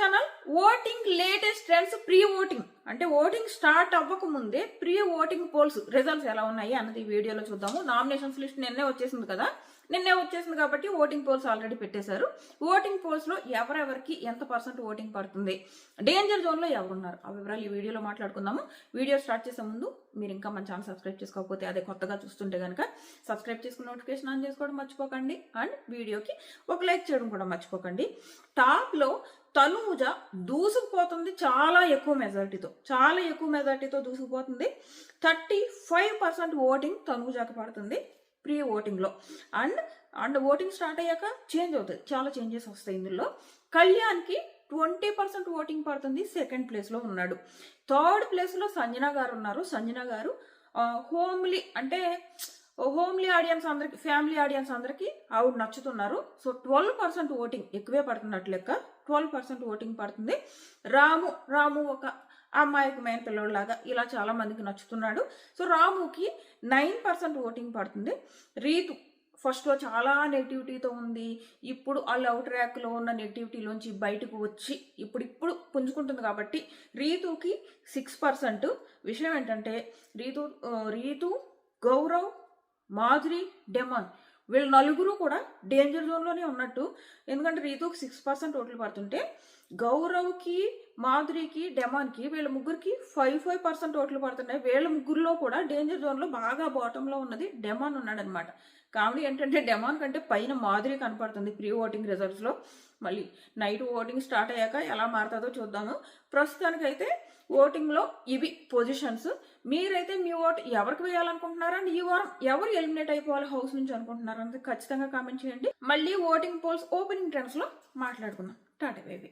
Channel. Voting latest trends, pre voting అంటే voting start అవ్వక ముందే ప్రీ ఓటింగ్ పోల్స్ రిజల్ట్స్ ఎలా ఉన్నాయి అన్నది ఈ వీడియోలో చూద్దాము. నామినేషన్స్ లిస్ట్ నిన్నే వచ్చేసింది కాబట్టి ఓటింగ్ పోల్స్ ఆల్రెడీ పెట్టేశారు. ఓటింగ్ పోల్స్ లో ఎవరెవరికి ఎంత పర్సెంట్ ఓటింగ్ పడుతుంది, డేంజర్ జోన్ లో ఎవరున్నారు, ఆ వివరాలు ఈ వీడియోలో మాట్లాడుకుందాము. వీడియో స్టార్ట్ చేసే ముందు మీరు ఇంకా మన ఛానల్ సబ్స్క్రైబ్ చేసుకోకపోతే, అదే కొత్తగా చూస్తుంటే కనుక సబ్స్క్రైబ్ చేసుకుని నోటిఫికేషన్ ఆన్ చేసుకోవడం మర్చిపోకండి. అండ్ వీడియోకి ఒక లైక్ చేయడం కూడా మర్చిపోకండి. టాప్ లో తనూజ దూసుకుపోతుంది, చాలా ఎక్కువ మెజారిటీతో దూసుకుపోతుంది. 35% ఓటింగ్ తనూజాకి పడుతుంది ప్రీ ఓటింగ్ లో. అండ్ ఓటింగ్ స్టార్ట్ అయ్యాక చేంజ్ అవుతుంది, చాలా చేంజెస్ వస్తాయి ఇందులో. కళ్యాణ్కి 20% ఓటింగ్ పడుతుంది, సెకండ్ ప్లేస్ లో ఉన్నాడు. థర్డ్ ప్లేస్ లో సంజన గారు ఉన్నారు. సంజన గారు హోమ్లీ ఆడియన్స్ అందరికి, ఫ్యామిలీ ఆడియన్స్ అందరికి ఆవిడ నచ్చుతున్నారు. సో 12% ఓటింగ్ ఎక్కువే పడుతున్నట్లు లెక్క. 12% ఓటింగ్ పడుతుంది. రాము ఒక అమ్మాయికి మెయిన్ పిల్లోడ్లాగా ఇలా చాలా మందికి నచ్చుతున్నాడు. సో రాముకి 9% ఓటింగ్ పడుతుంది. రీతు ఫస్ట్ లో చాలా నెగిటివిటీతో ఉంది, ఇప్పుడు ఆ లవ్ ట్రాక్ లో ఉన్న నెగిటివిటీలోంచి బయటకు వచ్చి ఇప్పుడు పుంజుకుంటుంది కాబట్టి రీతుకి 6%. విషయం ఏంటంటే రీతు, గౌరవ్, మాధురి, డెమాన్ వీళ్ళు నలుగురు కూడా డేంజర్ జోన్లోనే ఉన్నట్టు. ఎందుకంటే రీతుకి 6% ఓట్లు పడుతుంటే గౌరవ్కి, మాధురికి, డెమాన్కి వీళ్ళ ముగ్గురికి 5% ఓట్లు పడుతున్నాయి. వీళ్ళ ముగ్గురులో కూడా డేంజర్ జోన్లో బాగా బాటంలో ఉన్నది డెమాన్ ఉన్నాడనమాట. కామెడీ ఏంటంటే డెమాన్ కంటే పైన మాధురి కనపడుతుంది ప్రీ ఓటింగ్ రిజల్ట్స్లో. మళ్ళీ నైట్ ఓటింగ్ స్టార్ట్ అయ్యాక ఎలా మారుతుందో చూద్దాము. ప్రస్తుతానికైతే ఓటింగ్లో ఇవి పొజిషన్స్. మీరైతే మీ ఓటు ఎవరికి వేయాలనుకుంటున్నారని, ఈ వారం ఎవరు ఎలిమినేట్ అయిపోవాలి హౌస్ నుంచి అనుకుంటున్నారని ఖచ్చితంగా కామెంట్ చేయండి. మళ్ళీ ఓటింగ్ పోల్స్ ఓపెనింగ్ ట్రెండ్స్లో మాట్లాడుకుందాం. టాటా బేబీ.